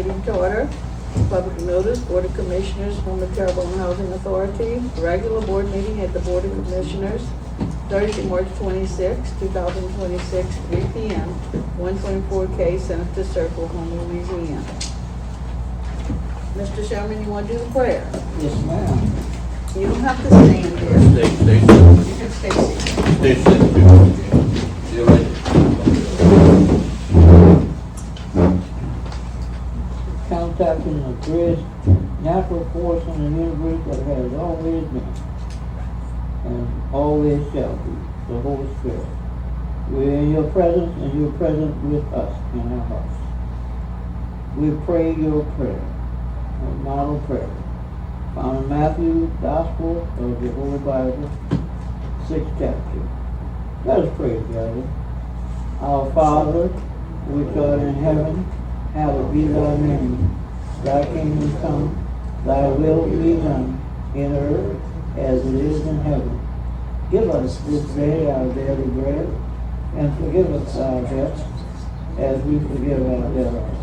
meeting to order. Public notice, Board of Commissioners, Houma Terrebonne Housing Authority, regular board meeting at the Board of Commissioners, Thursday, March 26, 2026, 3 p.m., 124K Senator Circle, Houma, Louisiana. Mr. Sherman, you want to do the prayer? Yes, ma'am. You don't have to stand there. Stay You can stay seated. seated. You ready? Contacting the greatest natural force in the universe that has always been and always shall be, the Holy Spirit. We're in your presence and you're present with us in our hearts. We pray your prayer, a model prayer, found in Matthew's Gospel of the Holy Bible, 6th chapter. Let us pray together. Our Father, which art in heaven, hallowed be thy name. Thy kingdom come, thy will be done, in earth as it is in heaven. Give us this day our daily bread, and forgive us our debts, as we forgive our debtors.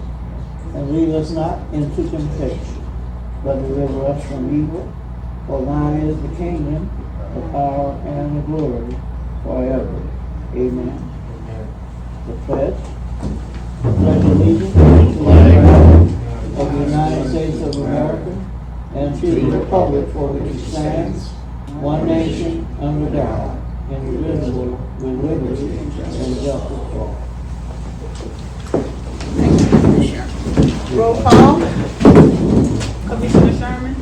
And lead us not into temptation, but deliver us from evil. For thine is the kingdom, the power, and the glory, forever. Amen. The pledge. Pledge allegiance to the flag of the United States of America and to the republic for which it stands, one nation under God, indivisible, with liberty and justice for all. Roll call. Commissioner Sherman,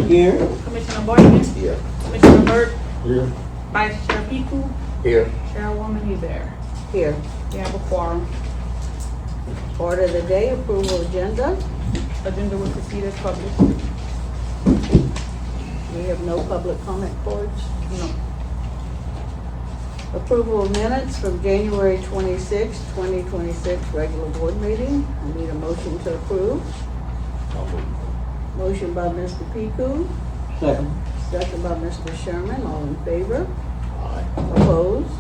Here. Commissioner Boykin, Here. Commissioner Burke, Here. Vice Chair Piku, Here. Chairwoman Hebert. Here. We have a quorum. Order of the day, approval agenda. Agenda will proceed as published. We have no public comment cards. No. Approval of minutes from January 26, 2026, regular board meeting. I need a motion to approve. Motion by Mr. Piku, Second. second by Mr. Sherman. All in favor? Aye. Opposed?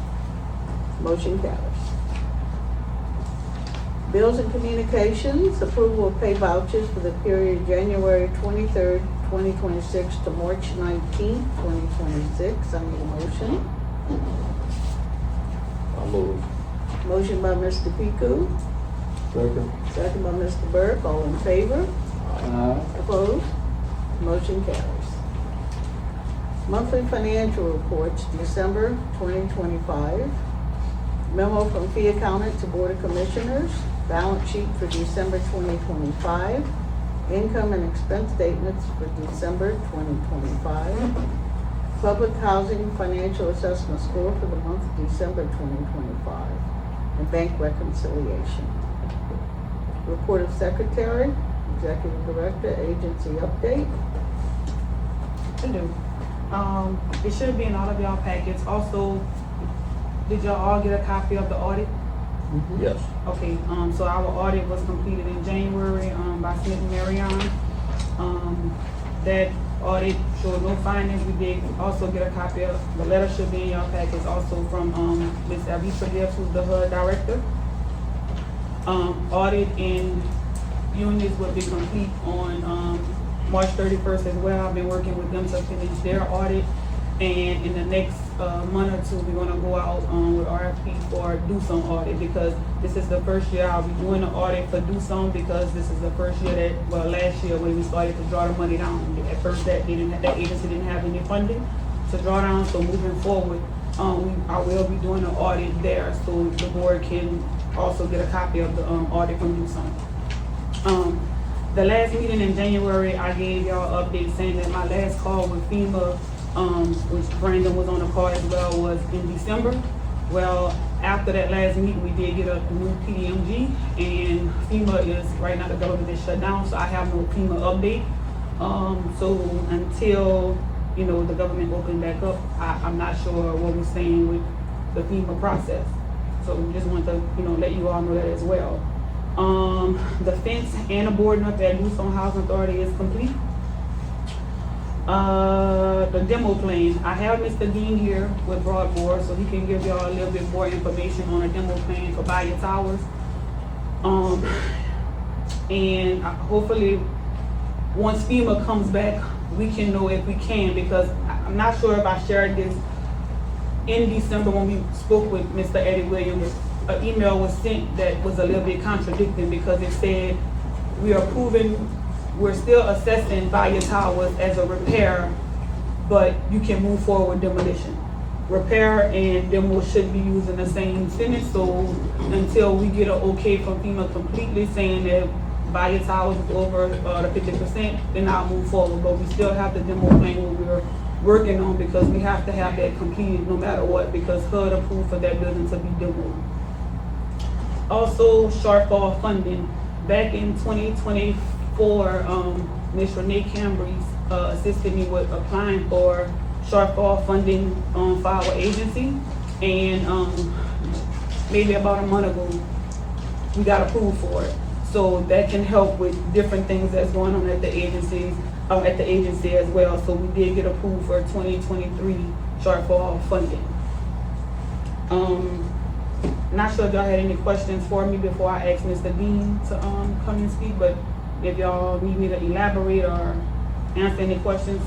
Motion carries. Bills and communications, approval of pay vouchers for the period January 23rd, 2026 to March 19th, 2026. I need a motion. I'll move. Motion by Mr. Piku, Second. second by Mr. Burke. All in favor? Opposed? Motion carries. Monthly financial reports, December 2025. Memo from fee accountant to Board of Commissioners. Balance sheet for December 2025. Income and expense statements for December 2025. Public housing financial assessment score for the month of December 2025. And bank reconciliation. Report of Secretary, Executive Director, agency update. I do. It should be in all of y'all packets. Also, did y'all all get a copy of the audit? Yes. Okay, so our audit was completed in January, by Smith and Marion. That audit showed no findings. We did also get a copy of, the letter should be in y'all packets, also from, Ms. Avisa Gibbs, who's the HUD director. Audit and units will be complete on, March 31st as well. I've been working with them to finish their audit. And in the next month or two, we're gonna go out with RFP for do some audit, because this is the first year I'll be doing the audit for do some, because this is the first year that, well, last year when we started to draw the money down. At first that agency didn't have any funding to draw down, so moving forward, I will be doing an audit there, so the board can also get a copy of the audit from do some. The last meeting in January, I gave y'all update saying that my last call with FEMA, which Brandon was on the call as well, was in December. Well, after that last meeting, we did get a new PDMG, and FEMA is, right now the government is shut down, so I have no FEMA update. So until, the government open back up, I'm not sure what we're saying with the FEMA process. So we just want to, let you all know that as well. The fence and the boarding up at Tucson Housing Authority is complete. The demo plan, I have Mr. Dean here with Broadboard, so he can give y'all a little bit more information on a demo plan for Bayou Towers. And hopefully, once FEMA comes back, we can know if we can, because I'm not sure if I shared this in December when we spoke with Mr. Eddie Williams. An email was sent that was a little bit contradicting, because it said we're still assessing Via Towers as a repair, but you can move forward with demolition. Repair and demo should be using the same sentence, so until we get an okay from FEMA completely saying that Via Towers is over the 50%, then I'll move forward. But we still have the demo plan what we're working on, because we have to have that completed no matter what, because HUD approved for that building to be demoed. Also, shortfall funding. Back in 2024, Ms. Renee Cambries assisted me with applying for shortfall funding for our agency, and maybe about a month ago, we got approved for it. So that can help with different things that's going on at the agency as well. So we did get approved for 2023 shortfall funding. Not sure if y'all had any questions for me before I ask Mr. Dean to come and speak, but if y'all need me to elaborate or answer any questions,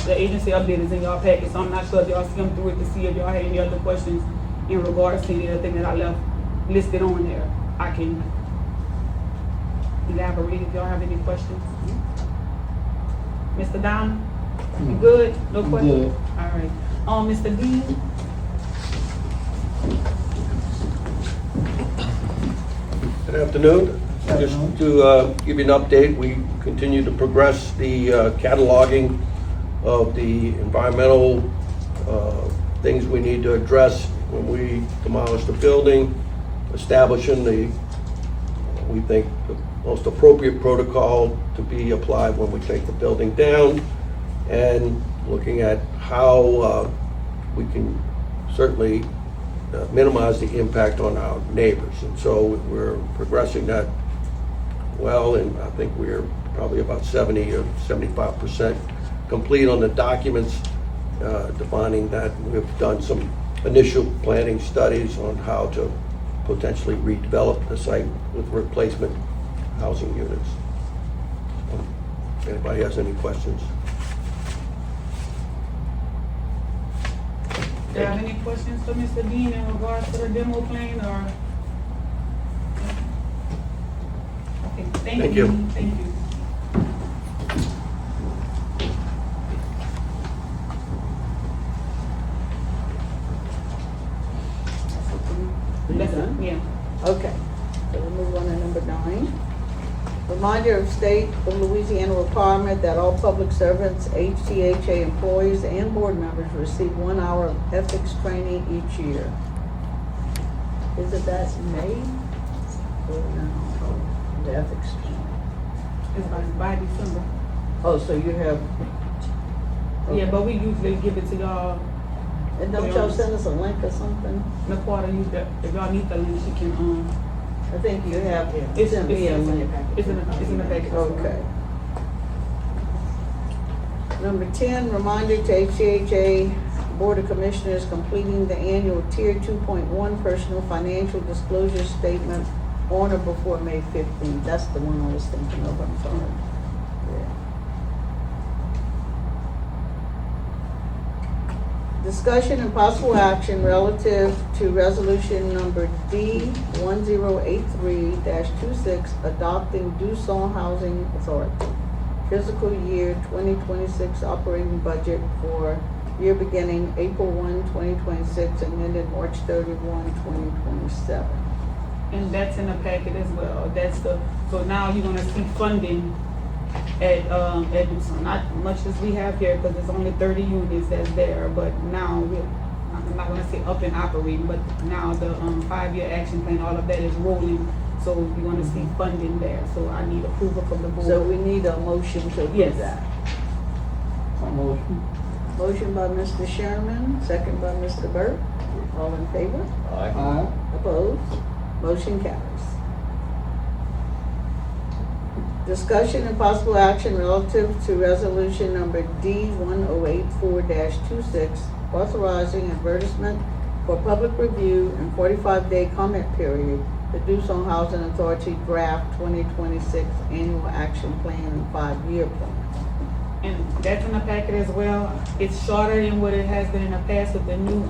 the agency update is in y'all packet, so I'm not sure if y'all skimmed through it to see if y'all had any other questions in regards to the other thing that I left listed on there. I can elaborate if y'all have any questions. Mr. Don, you good? No questions? Good. All right. Mr. Dean? Good afternoon. Just to give you an update, we continue to progress the cataloging of the environmental things we need to address when we demolish the building, establishing we think, the most appropriate protocol to be applied when we take the building down, and looking at how we can certainly minimize the impact on our neighbors. And so we're progressing that well, and I think we're probably about 70 or 75% complete on the documents defining that. We've done some initial planning studies on how to potentially redevelop the site with replacement housing units. If anybody has any questions? Do you have any questions for Mr. Dean in regards to the demo plan, or? Okay, Thank you. Thank you. You That's done? it, yeah. Okay, so we'll move on to number 9. Reminder of state of Louisiana requirement that all public servants, HTHA employees, and board members receive 1 hour of ethics training each year. Is it that in May? Or no? The ethics training. It's by December. Oh, so you have. Yeah, but we usually give it to y'all. And don't y'all send us a link or something? Naquata, if y'all need the link, she can, I think you have, it's sent me a link. It's in the package. Okay. Number 10, reminder to HCHA Board of Commissioners completing the annual Tier 2.1 personal financial disclosure statement on or before May 15th. That's the one I was thinking of, I'm sorry. Yeah. Discussion and possible action relative to resolution number D1083-26 adopting Dusson Housing Authority fiscal year 2026 operating budget for year beginning April 1, 2026 and ended March 31, 2027. And that's in the packet as well. So now you're gonna see funding at Dusson. Not much as we have here, because there's only 30 units that's there, but now I'm not gonna say up and operating, but now the 5-year action plan, all of that is rolling, so you're gonna see funding there. So I need approval from the board. So we need a motion to approve Yes. that. A motion. Motion by Mr. Sherman, second by Mr. Burke. All in favor? Aye. Opposed? Motion carries. Discussion and possible action relative to resolution number D1084-26, authorizing advertisement for public review and 45-day comment period the Doosan Housing Authority Draft 2026 Annual Action Plan and 5-year plan. And that's in the packet as well. It's shorter than what it has been in the past with the new,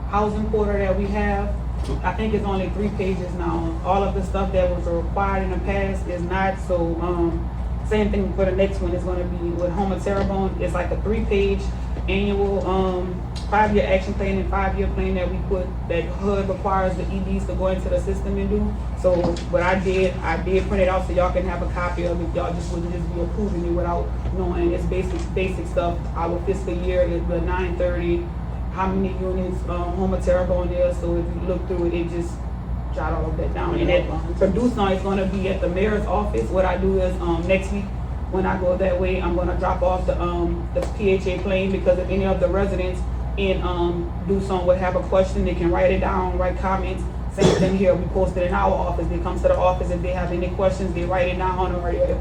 housing portal that we have. I think it's only 3 pages now. All of the stuff that was required in the past is not, so, same thing for the next one is gonna be with Houma Terrebonne. It's like a 3-page annual, 5-year action plan and 5-year plan that we put, that HUD requires the EDs to go into the system and do. So what I did print it out so y'all can have a copy of it. Y'all just wouldn't just be approving it without knowing. It's basic stuff. Our fiscal year is the 9/30, how many units, Houma Terrebonne is. So if you look through it, it just jot all of that down. And that Doosan is gonna be at the mayor's office. What I do is, next week, when I go that way, I'm gonna drop off the PHA plane, because if any of the residents in, Doosan would have a question, they can write it down, write comments. Same thing here, we post it in our office. They come to the office, if they have any questions, they write it down, or if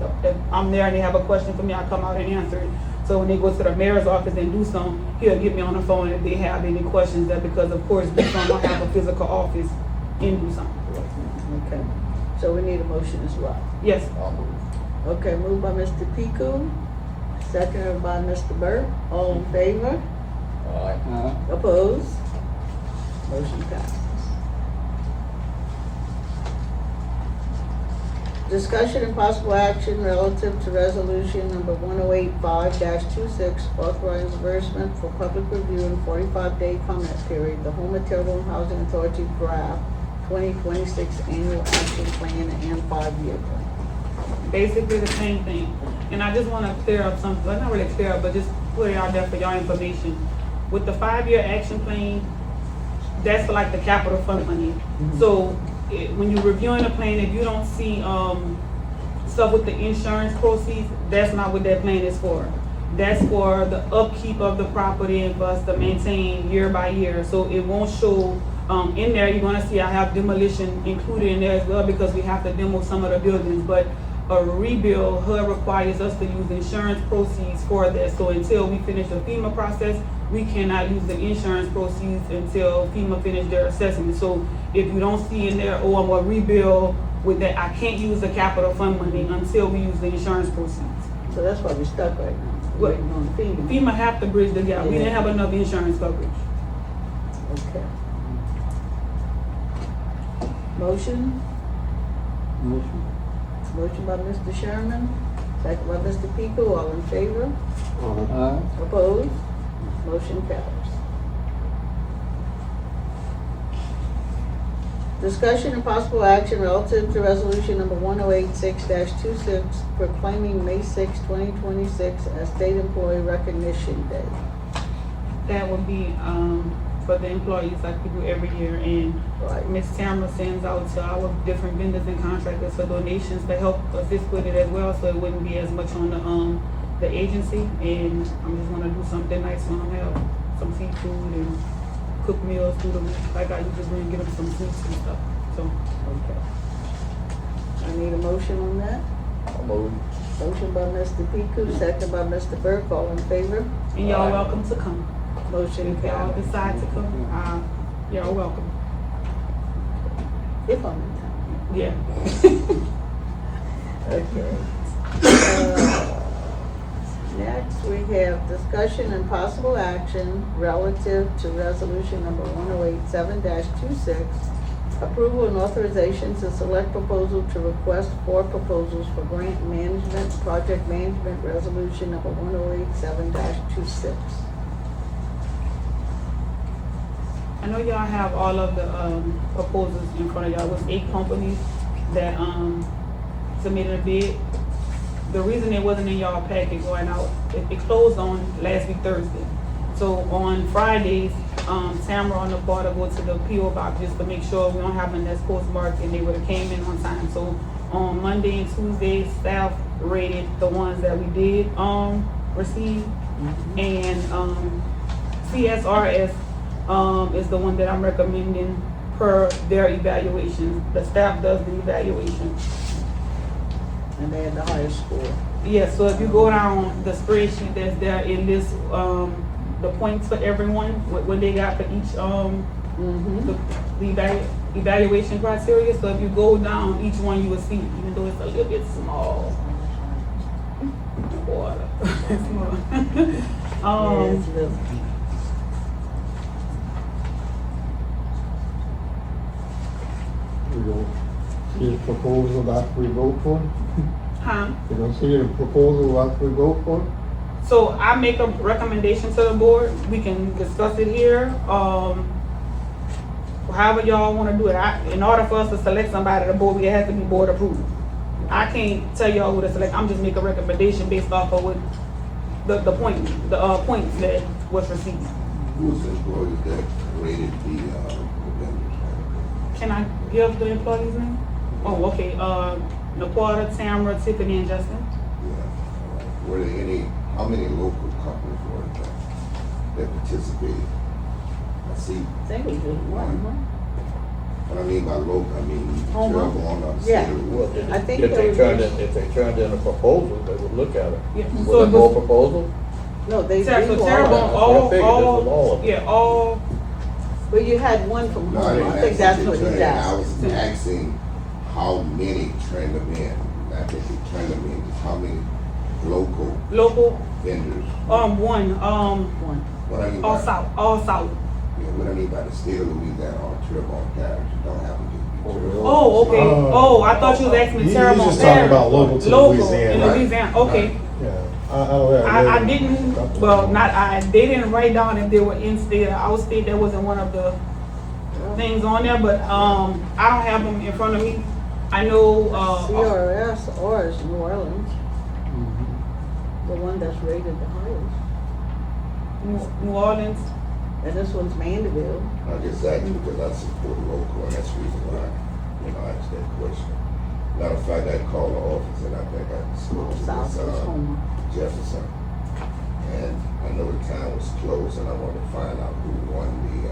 I'm there and they have a question for me, I come out and answer it. So when they go to the mayor's office and do something, he'll get me on the phone if they have any questions, that because of course, Doosan don't have a physical office in Doosan. Okay, so we need a motion as well. Yes, Okay, moved by Mr. Piku, seconded by Mr. Burke. All in favor? Opposed? Motion passes. Discussion and possible action relative to resolution number 1085-26, authorizing reimbursement for public review and 45-day comment period, the Houma Terrebonne Housing Authority Draft 2026 Annual Action Plan and 5-year plan. basically the same thing. And I just wanna clear up something, well, not really clear up, but just put it out there for y'all information. With the 5-year action plan, that's for like the capital fund money. So when you're reviewing a plan, if you don't see stuff with the insurance proceeds, that's not what that plan is for. That's for the upkeep of the property and for us to maintain year by year. So it won't show in there. You're gonna see I have demolition included in there as well, because we have to demo some of the buildings. But a rebuild, HUD requires us to use insurance proceeds for that. So until we finish the FEMA process, we cannot use the insurance proceeds until FEMA finish their assessment. So if you don't see in there, oh, I'm gonna rebuild with that, I can't use the capital fund money until we use the insurance proceeds. So that's why we're stuck right now. What? Waiting on FEMA. FEMA have to bridge the gap. We didn't have enough insurance coverage. Okay. Motion? Motion by Mr. Sherman, second by Mr. Pico, all in favor? Opposed? Motion carries. Discussion and possible action relative to resolution number 1086-26 proclaiming May 6, 2026 as State Employee Recognition Day. That would be for the employees like we do every year. And Right. Ms. Tamara sends out to our different vendors and contractors for donations to help assist with it as well, so it wouldn't be as much on the agency. And I'm just gonna do something nice for them, have some seafood and cook meals through the week, like I usually bring, get them some sweets and stuff. So, Okay. I need a motion on that. Motion by Mr. Pico, second by Mr. Burke, all in favor? and y'all welcome to come. Motion If y'all carries. decide to come, y'all welcome. If I'm in town. Yeah. Okay. Next, we have discussion and possible action relative to resolution number 1087-26, approval and authorization to select proposal to request 4 proposals for grant management, project management, resolution number 1087-26. I know y'all have all of the proposals in front of y'all. It was 8 companies that submitted a bid. The reason it wasn't in y'all packet going out, it closed on last week Thursday. So on Fridays, Tamara on the board will go to the PO box just to make sure we don't have them that's postmarked and they would have came in on time. So on Monday and Tuesday, staff rated the ones that we did receive. And CSRS is the one that I'm recommending per their evaluation. The staff does the evaluation. And they had the highest score. Yes, so if you go down the spreadsheet that's there, it lists the points for everyone, what they got for each the evaluation criteria, so if you go down each one, you will see, even though it's a little bit small. Water. It's small. Yes, look. We don't see the proposal after we vote for it? Huh? We don't see the proposal after we vote for it? So I make a recommendation to the board, we can discuss it here, however y'all wanna do it. In order for us to select somebody, the board, it has to be board approved. I can't tell y'all who to select, I'm just make a recommendation based off of what the points that was received. Who's the employees that rated the vendors? Can I give the employee's name? Oh, okay, Naquata, Tamara, Tiffany, and Justin. Yeah. Were there any, how many local companies were that participated? I see, I think we did one, what I mean by local, I mean Houma. Terrebonne or Yeah. City. Well, I think if they they were turned just- in, if they turned in a proposal, they would look at it. Yeah. Was So there it more was, proposal? No, they so do Terrebonne, all. I figured this was all of them. yeah, all, But you had one from No, I home, didn't I think ask that's if what they he's turned in. I asking. was asking how many turned them in. Not that they turned them in, just how many local local, vendors. one, One. What I mean all by, south, yeah, what I mean by the state of Louisiana or Terrebonne Parish, it don't have to be Terrebonne. oh, okay, oh, I thought you was asking me He's Terrebonne. just talking about local to Local, Louisiana. in Right. Louisiana, okay. Yeah, I don't know. I didn't, well, they didn't write down if they were in state or out state, that wasn't one of the things on there, but, I don't have them in front of me. I know, CRS or is New Orleans, the one that's rated the highest. New Orleans, And this one's Mandeville. I just asked you because I support local, and that's the reason why, I asked that question. Matter of fact, I called the office and I think I spoke to South Miss, is Houma. Jefferson. And I know the town was closed and I wanted to find out who won the,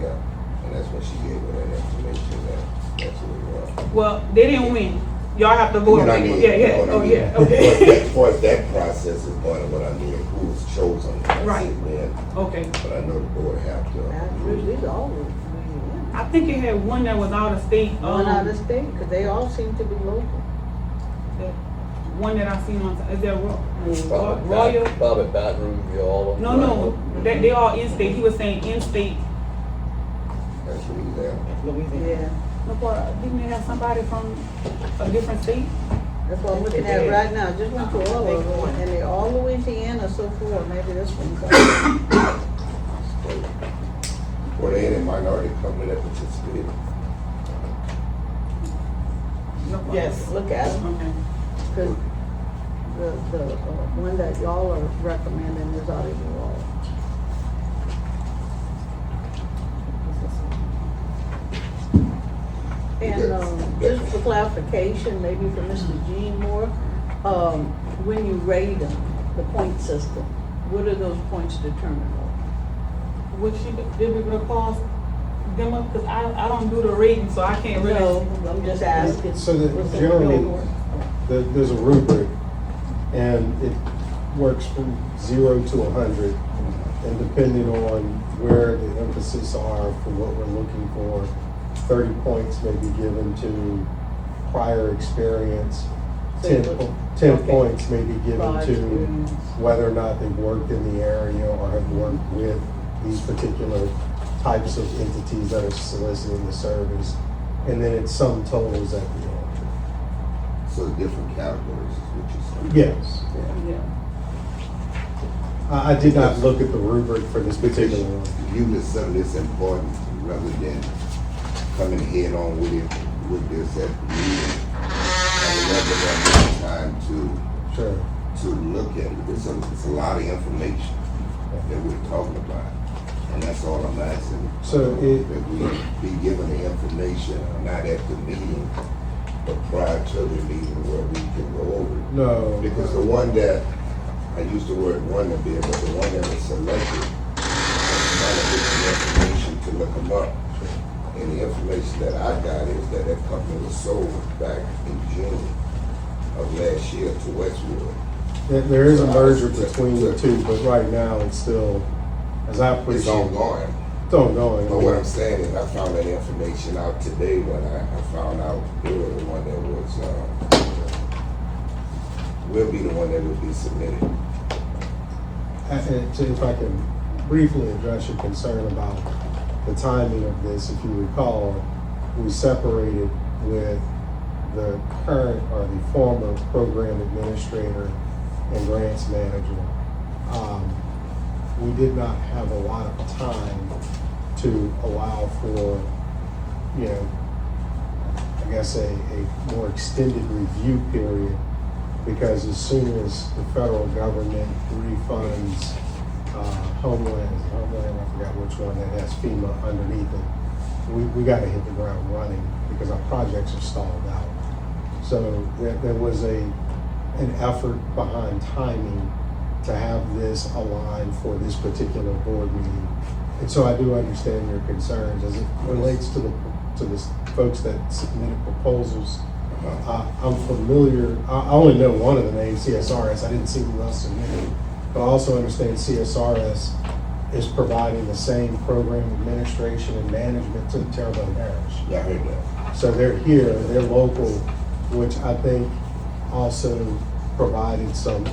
yeah. And that's when she gave me that information that that's who it was. well, they didn't win. Y'all have to vote You know on what I it. mean? Yeah, You know yeah, what I oh, mean? yeah, But okay. as far as that process is going, what I mean, who was chosen. I Right. said, man, Okay. but I know the board have to. Actually, these all Louisiana. I think it had one that was out of state, One out of state, because they all seem to be local. that one that I seen on, is there Probably Royal? Probably Baton Rouge, you all. No, they all in state, he was saying in state. That's Louisiana. Yeah, No, but didn't they have somebody from a different state? that's what I'm looking at right now. Just went to all of them, and they're all Louisiana so far. Maybe this one's. Were there any minority company that participated? No, Yes, look at them. Okay. Because the one that y'all are recommending is out of New Orleans. And just for clarification, maybe for Mr. Gene Moore, when you rate them, the point system, what are those points determined on? Would she, did we recall them up, cause I don't do the rating, so I can't really. No, I'm just asking. So that What's the generally- real one? There's a rubric, and it works from 0 to 100. And depending on where the emphasis are for what we're looking for, 30 points may be given to prior experience. So 10 you look- 10 okay. points may be given Prior to experience. whether or not they've worked in the area or have worked with these particular types of entities that are soliciting the service. And then it's sum totals at the end. So different categories is what you're saying? Yes. Yeah. I did not look at the rubric for this particular one. You just something that's important rather than coming head on with it, with this at the meeting. I would rather have more time Sure. to look at it. It's a lot of information that we're talking about. And that's all I'm asking. So it- That we be given the information, not at the meeting, but prior to the meeting where we can go over it. No. Because the one that, I used the word one a bit, but the one that was selected, trying to get the information to look them up. And the information that I got is that that company was sold back in June of last year to Westwood. There is a merger between the two, but right now it's still, as I It's appreciate. ongoing. it's ongoing. But what I'm saying is, I found that information out today when I found out they were the one that was, will be the one that will be submitted. And if I can briefly address your concern about the timing of this, if you recall, we separated with the current or the former program administrator and grants manager. We did not have a lot of time to allow for, you know, I guess a more extended review period, because as soon as the federal government refunds Homeland, I forgot which one that has FEMA underneath it, we got to hit the ground running because our projects are stalled out. So there was an effort behind timing to have this aligned for this particular board meeting. And so I do understand your concerns as it relates to the folks that submitted proposals. I'm familiar, I only know one of the names, CSRS. I didn't see who else submitted. But I also understand CSRS is providing the same program administration and management to the Terrebonne Parish. Yeah, I heard that. So they're here, they're local, which I think also provided some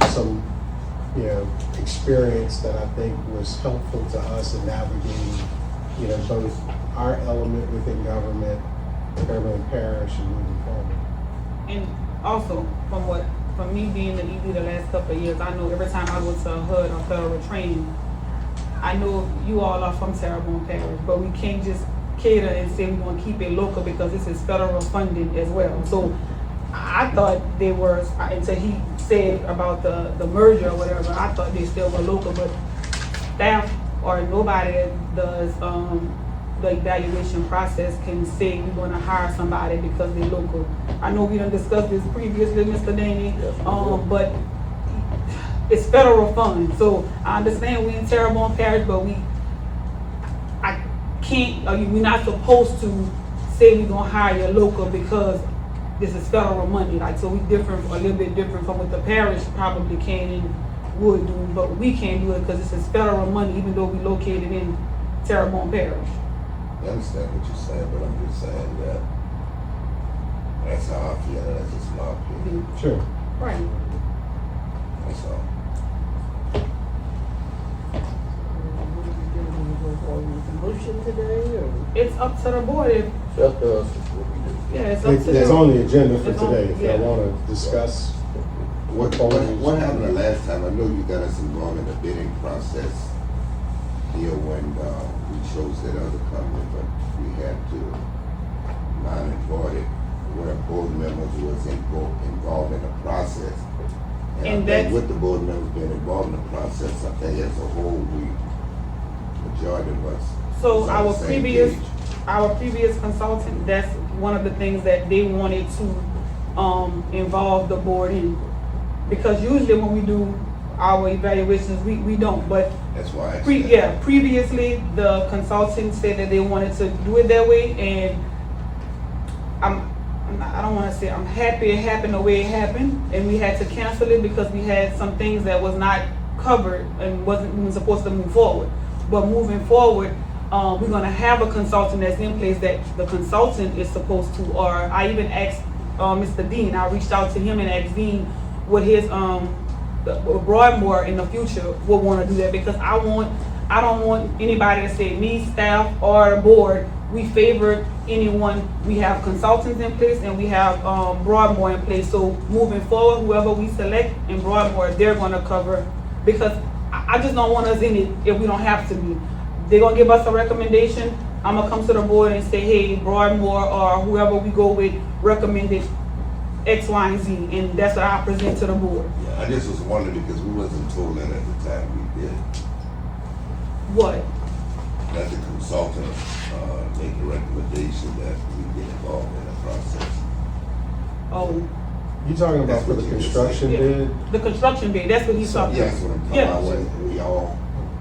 experience that I think was helpful to us in navigating, both our element within government, Terrebonne Parish, and moving forward. And also, from me being the ED the last couple of years, I know every time I go to a HUD or federal training, I know you all are from Terrebonne Parish, but we can't just cater and say we want to keep it local because this is federal funding as well. So I thought they were, until he said about the merger or whatever, I thought they still were local, but staff or nobody that does the evaluation process can say we're going to hire somebody because they're local. I know we done discussed this previously, Mr. Danny, but it's federal funds. So I understand we in Terrebonne Parish, but we're not supposed to say we're going to hire your local because this is federal money. So we a little bit different from what the parish probably can and would do, but we can't do it because this is federal money, even though we located in Terrebonne Parish. I understand what you're saying, but I'm just saying that that's how I feel, that's just my opinion. Sure. Right. That's all. Motion today, or? It's up to the board. It's up to us, it's what we do. Yeah, it's up to It's them. on the agenda for It's on- today, if yeah. y'all want to discuss. What happened the last time? I know you got us involved in the bidding process here when we chose that other company, but we had to non-employ it where board members was involved in the process. And I think that's- with the board members being involved in the process, I think as a whole, majority of us. So was on the same page. our previous consultant, that's one of the things that they wanted to involve the board in. Because usually when we do our evaluations, we don't, but That's why I asked that. previously the consultant said that they wanted to do it that way, and I don't want to say I'm happy it happened the way it happened, and we had to cancel it because we had some things that was not covered and wasn't even supposed to move forward. But moving forward, we're gonna have a consultant that's in place that the consultant is supposed to, or I even asked Mr. Dean, I reached out to him and asked Dean what his Broadmoor in the future would want to do that, because I don't want anybody to say me, staff, or the board, we favor anyone. We have consultants in place and we have Broadmoor in place. So moving forward, whoever we select in Broadmoor, they're gonna cover, because I just don't want us in it if we don't have to be. They're gonna give us a recommendation. I'm gonna come to the board and say, hey, Broadmoor or whoever we go with recommended X, Y, and Z, and that's what I present to the board. Yeah, I just was wondering because we wasn't told that at the time we did. What? That the consultant make a recommendation that we get involved in the process. Oh, You talking about for the construction Yeah. bid? the construction bid, that's what he's talking Yeah, about. that's what I'm talking Yeah. about, when we all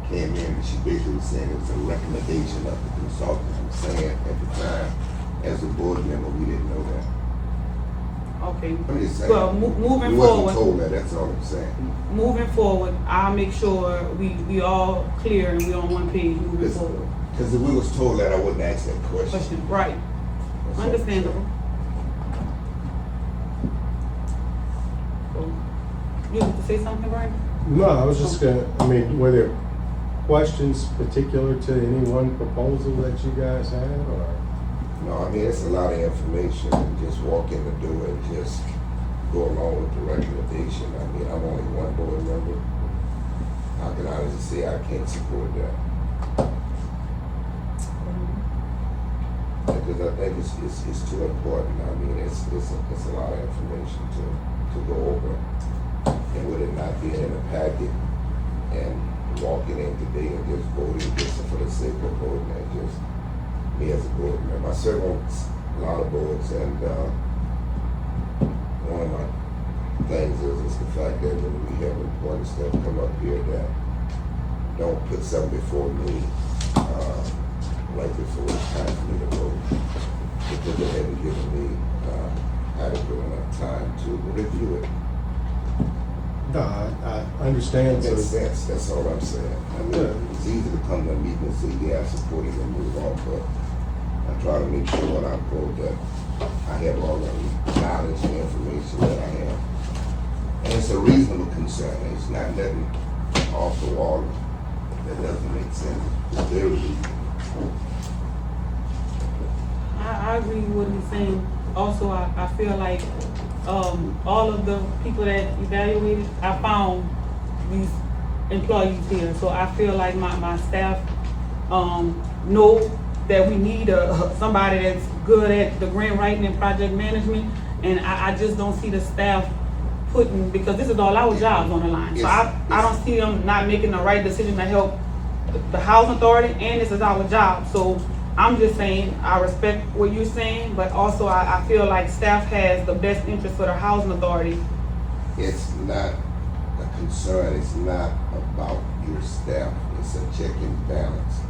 came in, and she basically was saying it was a recommendation of the consultant. I'm saying at the time, as a board member, we didn't know that. Okay. I'm just saying. Well, moving We wasn't forward, told that, that's all I'm saying. moving forward, I'll make sure we all clear and we on one page moving Listen, forward. Because if we was told that, I wouldn't ask that question. Question, right, That's all I'm understandable. So, you need to say something, Brian? No, I was just gonna, I mean, were there questions particular to any one proposal that you guys had, or? saying. No, I mean, it's a lot of information, and just walk in the door and just go along with the recommendation. I mean, I'm only one board member. I can honestly say I can't support that. Because I think it's too important. I mean, it's a lot of information to go over. And with it not being in a packet and walking in today and just voting just for the sake of voting, and just me as a board member. I serve on a lot of boards, and one of my things is the fact that when we have important stuff come up here, that don't put something before me, right before it's time for me to vote, because they haven't given me adequate enough time to review it. No, I understand, It makes so, sense, that's all I'm saying. I mean, it's easy to come to a meeting and say, yeah, I support it and move on, but I try to make sure when I vote that I have all the knowledge and information that I have. And it's a reasonable concern, it's not nothing off the wall that doesn't make sense. It's very reasonable. I agree with what he's saying. Also, I feel like, all of the people that evaluated, I found these employees here. So I feel like my staff, know that we need somebody that's good at the grant writing and project management. And I just don't see the staff putting, because this is all our jobs on the line. So I don't see them not making the right decision to help the housing authority, and this is our job. So I'm just saying, I respect what you're saying, but also I feel like staff has the best interest for the housing authority. It's not a concern, it's not about your staff, it's a check and balance.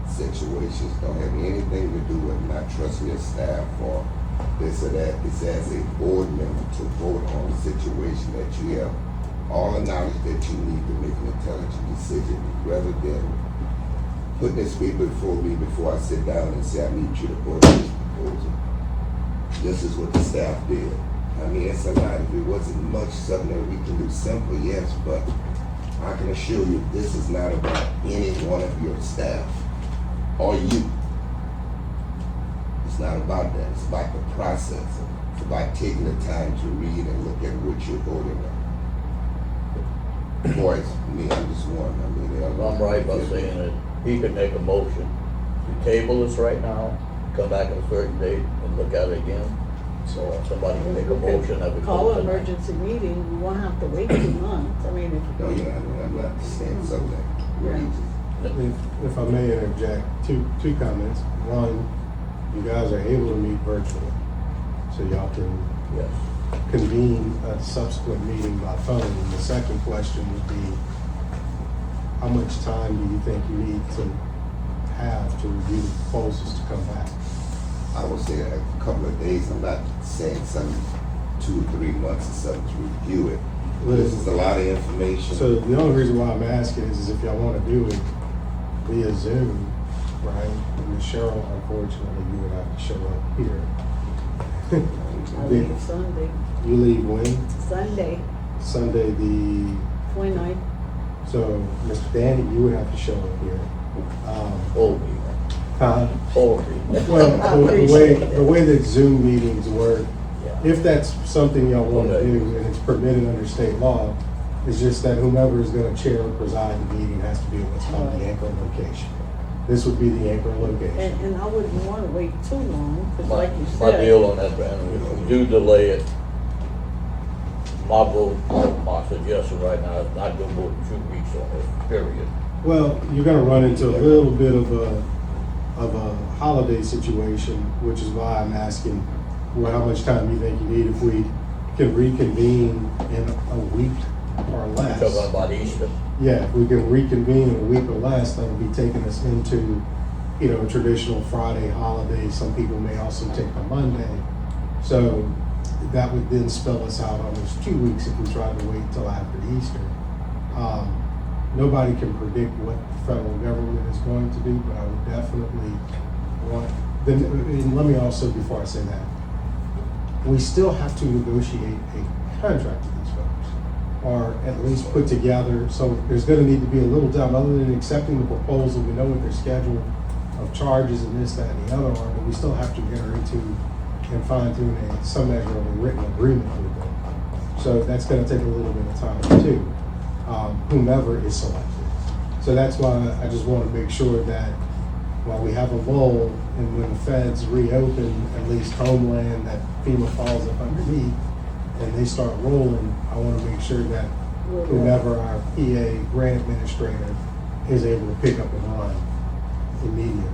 Situations don't have anything to do with not trusting your staff or this or that. It's as a board member to vote on a situation that you have all the knowledge that you need to make an intelligent decision, rather than putting this paper before me before I sit down and say I need you to vote on this proposal. This is what the staff did. I mean, it's a lot. If it wasn't much, something that we can do simple, yes, but I can assure you this is not about any one of your staff or you. It's not about that. It's about the process. It's about taking the time to read and look at what you're voting on. Boys, me, I'm just one. I mean, I'm right by saying that he could make a motion to table this right now, come back at a certain date and look at it again. So somebody can make a motion that we Call vote an tonight. emergency meeting, we won't have to wait 2 months. I mean, No, you're not. I'm not saying something. if I may interject, two comments. One, you guys are able to meet virtually, so y'all can Yes. convene a subsequent meeting by phone. And the second question would be, how much time do you think you need to have to review the proposals to come back? I would say a couple of days. I'm not saying some 2 or 3 months or something to review it. This is a lot of information. So the only reason why I'm asking is if y'all want to do it via Zoom, right? And Cheryl, unfortunately, you would have to show up here. I leave Sunday, You leave when? Sunday, Sunday the, 29th. so Mr. Danny, you would have to show up here. Hold me, Huh? hold me. Well, I the appreciate it. way that Zoom meetings work, Yeah. if that's something y'all want to Okay. do and it's permitted under state law, it's just that whomever is going to chair or preside the meeting has to be at what's called the anchor location. This would be the anchor location. And I wouldn't want to wait too long, because My, like you my said. deal on that, Brandon, if we do delay it, my vote, my suggestion right now is not go more than 2 weeks on this, period. Well, you're going to run into a little bit of a holiday situation, which is why I'm asking, well, how much time do you think you need if we can reconvene in a week or less? Talking about Easter. Yeah, if we can reconvene in a week or less, that'll be taking us into, a traditional Friday holiday. Some people may also take a Monday. So that would then spell us out almost 2 weeks if we tried to wait till after Easter. nobody can predict what the federal government is going to do, but I would definitely want, then, and let me also, before I say that, we still have to negotiate a contract with these folks, or at least put together, so there's gonna need to be a little time, other than accepting the proposal, we know what their schedule of charges and this, that, and the other are, but we still have to enter into and fine tune some measure of a written agreement with them. So that's gonna take a little bit of time too, whomever is selected. So that's why I just wanna make sure that while we have a lull, and when the feds reopen, at least Homeland, that FEMA falls up underneath, and they start rolling, I wanna make sure that whomever our PA grant administrator is able to pick up and run immediately.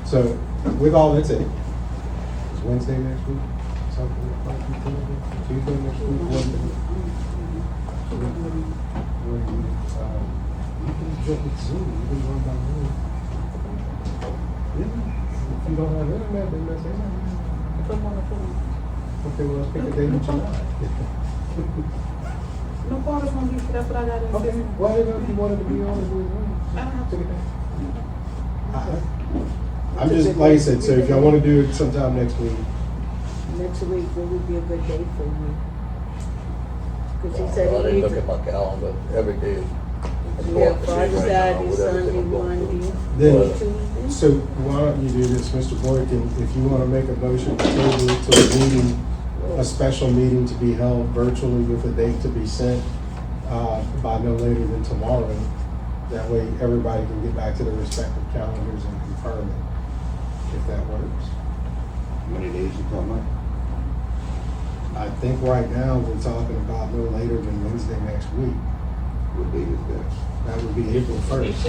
So with all that said, is Wednesday next week, something like that, Tuesday next week, Wednesday? You can jump with Zoom, you can run by Zoom. Yeah, if you don't have internet, then that's it. Okay, well, let's pick a date in July. No part gonna be, that's what I got to Okay, say. well, if you wanted to be on it, I don't have pick a to. date. I'm just, like I said, so if y'all wanna do it sometime next week, Next week, what would be a good day for you? Cause he I said he didn't needs look at my calendar, every day is. we have Friday, Saturday, Sunday, Monday, then, Tuesday. so why don't you do this, Mr. Boykin, if you wanna make a motion to table it to a meeting, a special meeting to be held virtually with a date to be sent, by no later than tomorrow. That way, everybody can get back to their respective calendars and confirm it, if that works. How many days you talking about? I think right now, we're talking about no later than Wednesday next week. What date is that? That would be April first.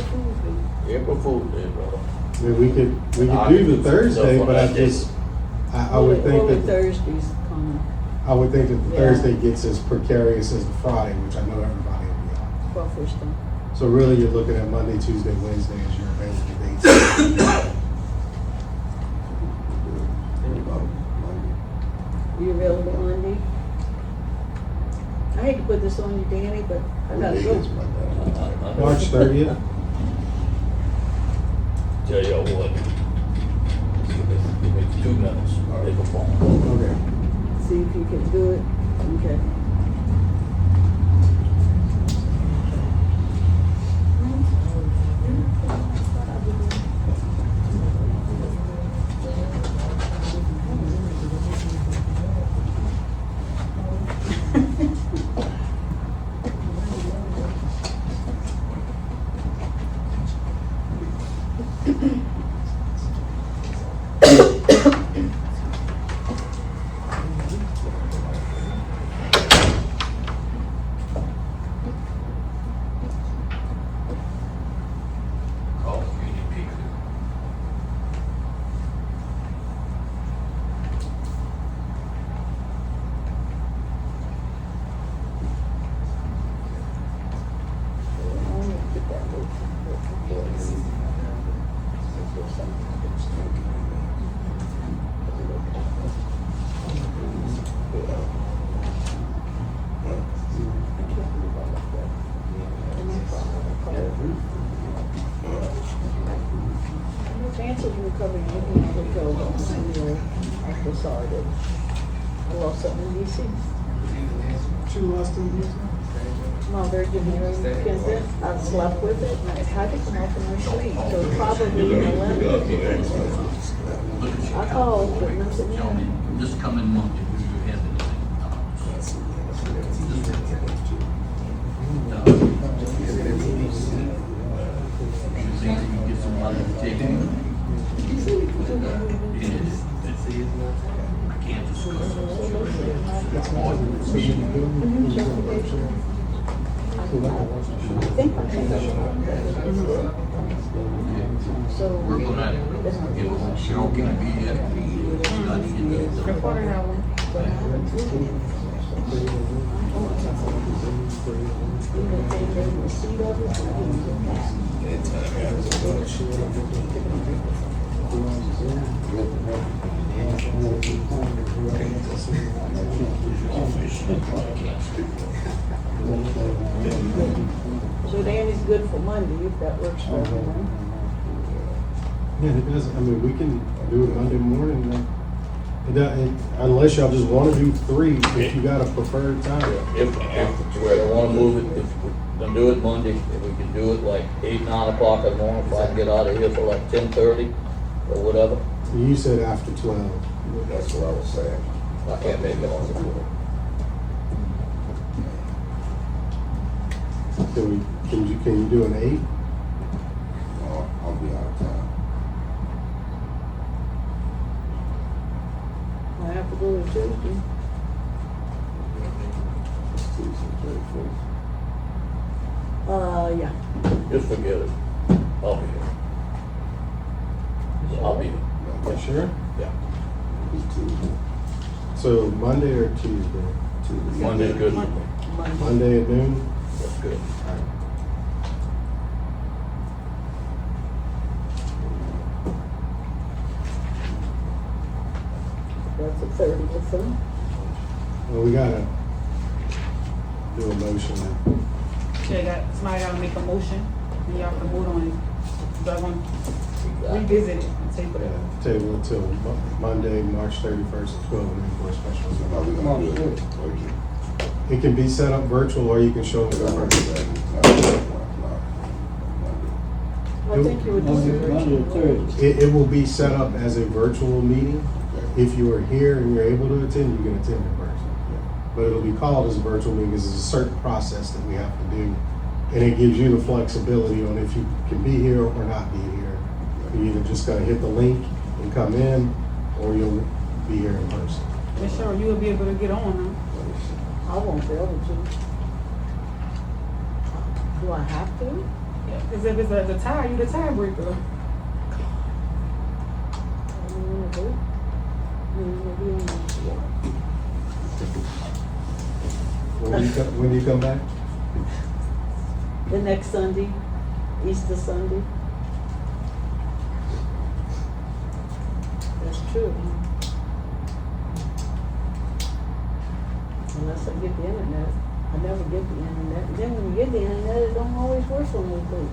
April Fool's Day, brother. I mean, we could do the Thursday, but I just, I would think What would that, Thursdays come I would think that the Yeah. Thursday gets as precarious as the Friday, which I know everybody will be on. for first time? So really, you're looking at Monday, Tuesday, Wednesday as your available dates. About Monday. You available Monday? I hate to put this on you, Danny, but I What gotta day go. is Monday? March 30th? Tell y'all what. Give me 2 minutes, take a phone. Okay. See if you can do it. Okay. Chances of recovering anything I would go after started. I lost something in DC. She lost in DC? My Virgin Mary Kinsett, I slept with it and it had to come off in my sleep, so probably 11. I called, but nothing there. This coming month, if you have anything. You can get somebody to take it. I can't discuss So. We're gonna, if Cheryl can be here, she's got to get the. Reporter have one. So Danny's good for Monday, if that works for everyone. Yeah, it doesn't, I mean, we can do it Monday morning, then. Unless y'all just wanna do 3, if you got a preferred time. If we don't wanna move it, if we're gonna do it Monday, if we can do it like 8, 9 o'clock in the morning, if I can get out of here for like 10:30 or whatever, You said after 12. That's what I was saying. I can't make it on the floor. Can you do an 8? No, I'll be out of town. I have to go to Tuesday. It's Tuesday, 31st. Yeah. Just forget it. I'll be here. I'll be here. You sure? Yeah. It's Tuesday. So Monday or Tuesday? Tuesday. Monday's good. Monday. Monday at noon? That's good. That's the 30th, huh? Well, we gotta do a motion. Somebody gotta make a motion, and y'all can vote on it. Y'all gonna revisit it and take it. Yeah, table it till Monday, March 31st at 12 noon for a special So how we meeting. gonna do it? Virtual. It can be set up virtual or you can show them in person. I think you would do Monday, it Monday, virtually. Thursday. It will be set up as a virtual meeting. If you are here and you're able to attend, you can attend in person. But it'll be called as a virtual meeting because there's a certain process that we have to do. And it gives you the flexibility on if you can be here or not be here. You either just gotta hit the link and come in, or you'll be here in person. Miss Cheryl, you will be able to get on, I won't be able to. Do I have to? huh? Because if it's the tie, you the tiebreaker. I don't wanna do it. I don't wanna be on that. When do you come back? The next Sunday, Easter Sunday. That's true. Unless I get the internet. I never get the internet. Then when you get the internet, it don't always work on those days.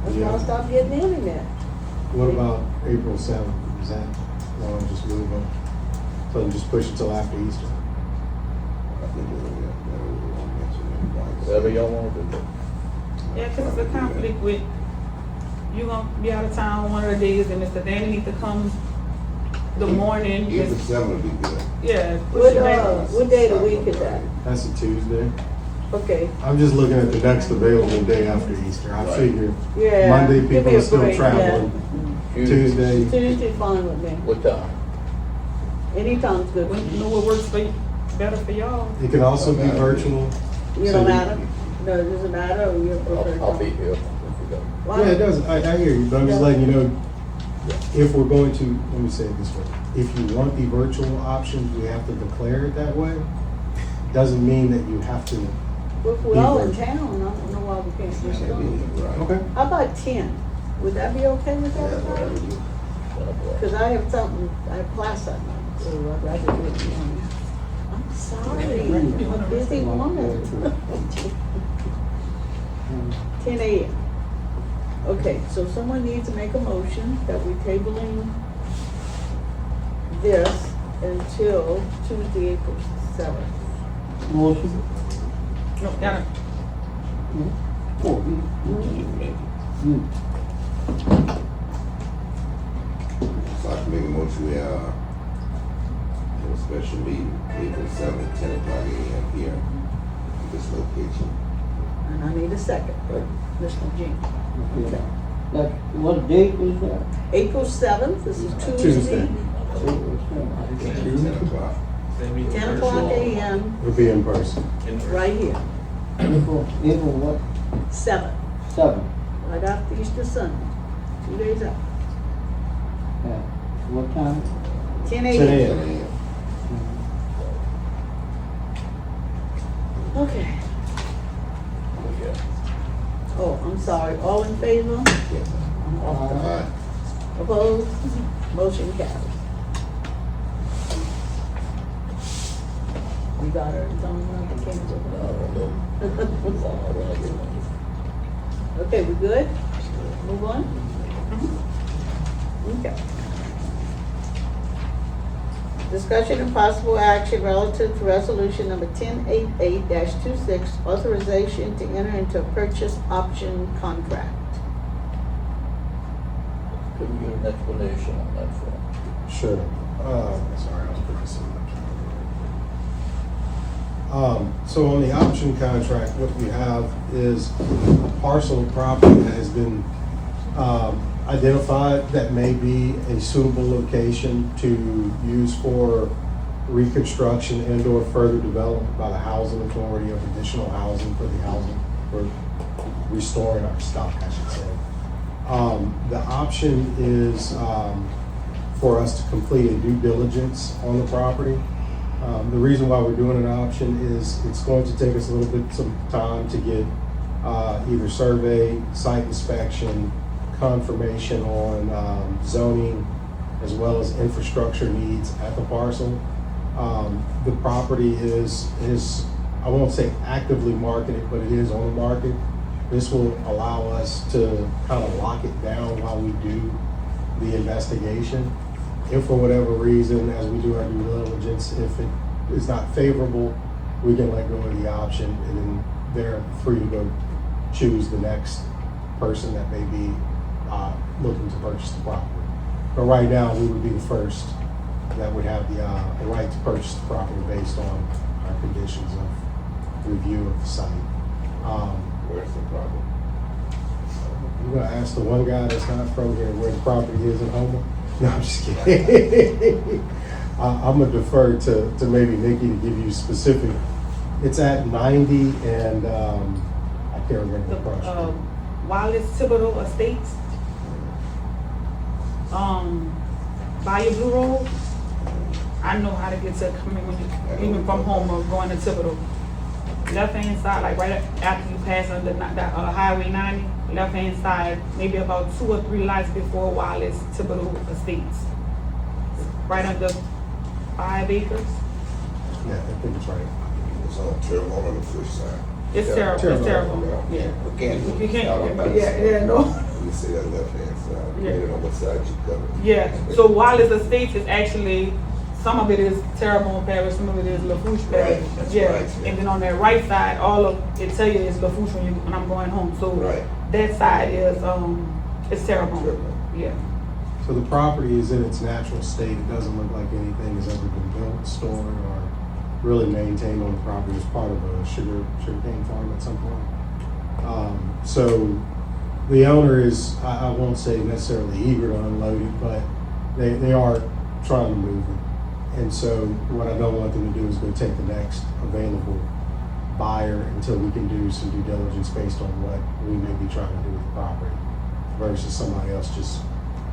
That's why I Yeah. stopped getting the internet. What about April 7th? Is that, well, just move on? So just push it till after Easter? I think that we won't mention it. Whatever y'all wanna do. Yeah, because it's a conflict with, you gonna be out of town one of the days, and Mr. Danny need to come the morning. April 7th would be good. Yeah. What day of the week is that? That's a Tuesday. Okay, I'm just looking at the next available day after Easter. I Right. figure yeah. Monday give me people a are still break, yeah. traveling. Tuesday, Tuesday fine with me. What time? Anytime's good. When you know what works for you, better for y'all. it can also be virtual. You So don't you- matter? No, it doesn't matter, or you prefer? I'll be here if you go. Why? Yeah, it does. I hear you, but I'm just Yeah. letting you know, if we're going to, let me say it this way. If you want the virtual options, we have to declare it that way. Doesn't mean that you have to. Well, if we're all in town, I don't know why we can't just go. Right. Okay. How about 10? Would that be okay with Yeah, whatever everybody? you. Because I have something, I have class that night, so I'd rather do it in the morning. I'm sorry, I'm a busy woman. 10 a.m. Okay, so someone needs to make a motion that we're tabling this until Tuesday, April 7th. Motion. No, gotta, So I can make a motion, we, have a special meeting, April 7th, 10 o'clock a.m. here at this location. And I need a second, Mr. Jean. Okay. That, what date is that? April 7th, this is Tuesday. Tuesday, April 7th. 10 o'clock. 10 o'clock a.m., It'll be in person. right here, April what? 7th, 7th. right after Easter Sunday, 2 days out, Yeah. What time? 10 10 a.m. 10 a.m. a.m. Okay, Yeah. oh, I'm sorry, all in favor? Yes. All Aye. opposed? Motion carries. We got her, it's on the cancel. Okay, we good? Move on? Okay. Discussion and possible action relative to resolution number 1088-26, authorization to enter into a purchase option contract. Could we get an explanation on that form? Sure. Sorry, I was putting this in. So on the option contract, what we have is a parcel of property that has been identified that may be a suitable location to use for reconstruction and or further development by the housing authority of additional housing for restoring our stock, I should say. The option is for us to complete a due diligence on the property. The reason why we're doing an option is it's going to take us a little bit some time to get either survey, site inspection, confirmation on zoning, as well as infrastructure needs at the parcel. The property is, I won't say actively marketed, but it is on the market. This will allow us to kind of lock it down while we do the investigation. If for whatever reason, as we do our due diligence, if it is not favorable, we can let go of the option, and then they're free to go choose the next person that may be looking to purchase the property. But right now, we would be the first that would have the right to purchase the property based on our conditions of review of the site. Where's the problem? I'm gonna ask the one guy that's not from here where the property is in Houma. No, I'm just kidding. I'm gonna defer to maybe Nikki to give you specific. It's at 90 and I can't remember the question. Wallace Thibodeau Estates. By your Blue Road. I know how to get to coming when you, even from home or going to Thibodeau. Left hand side, like right after you pass under Highway 90, left hand side, maybe about 2 or 3 lights before Wallace Thibodeau Estates. Right under 5 acres. Yeah, I think it's right. It's on Terrebonne on the fish side. It's terrible. It's terrible. Yeah. We can't. You can't. Yeah. No. You see that left hand side, Yeah. depending on what side you cover. Yeah. So Wallace Estates is actually, some of it is Terrebonne Parish, some of it is Lafourche Parish. Right, that's Yeah. right, yeah. And then on that right side, all of it tell you is Lafourche when I'm going home. So Right. that side is it's Terrebonne. Terrebonne. Yeah. So the property is in its natural state. It doesn't look like anything has ever been built, stored, or really maintained on the property. It's part of a sugarcane farm at some point. So the owner is, I won't say necessarily eager to unload it, but they are trying to move it. And so what I don't want them to do is go take the next available buyer until we can do some due diligence based on what we may be trying to do with the property versus somebody else just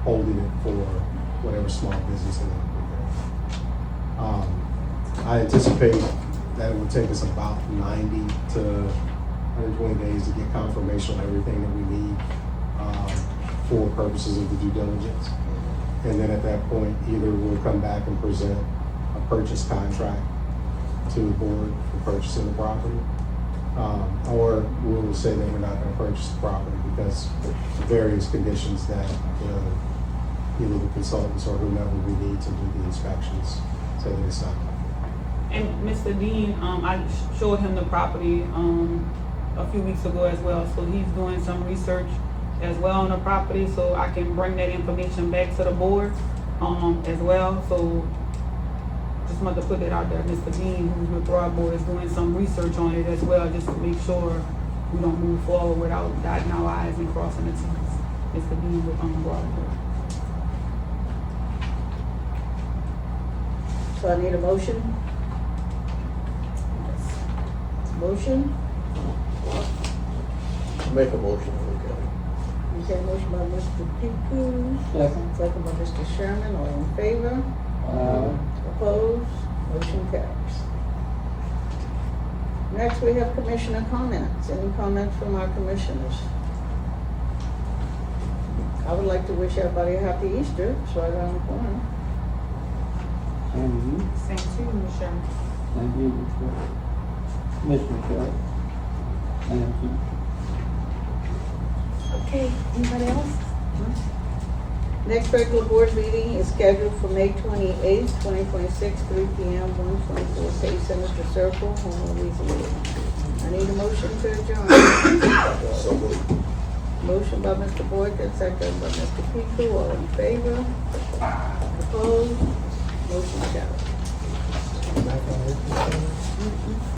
holding it for whatever small business they want to put there. I anticipate that it would take us about 90 to 120 days to get confirmation on everything that we need for purposes of the due diligence. And then at that point, either we'll come back and present a purchase contract to the board for purchasing the property, or we will say that we're not going to purchase the property because of various conditions that either the consultants or whomever we need to do the inspections say that it's not. And Mr. Dean, I showed him the property a few weeks ago as well. So he's doing some research as well on the property, so I can bring that information back to the board as well. So just want to put that out there. Mr. Dean, who's with Broadboard, is doing some research on it as well, just to make sure we don't move forward without dotting our I's and crossing the T's. Mr. Dean with Broadboard. So I need a motion. Motion. Make a motion, okay. Okay, motion by Mr. Piku, second by Mr. Sherman, all in favor? Opposed? Motion carries. Next, we have commissioner comments. Any comments from our commissioners? I would like to wish everybody a happy Easter. It's right around the corner. And Same to you, Ms. Sherman. thank you, Mr. Michelle. Thank you. Okay, anybody else? Next regular board meeting is scheduled for May 28th, 2026, 3 p.m., 124 K Senator Circle, Houma, Louisiana. I need a motion to adjourn. So moved. Motion by Mr. Boykin, second by Mr. Piku, all in favor? Opposed? Motion carried.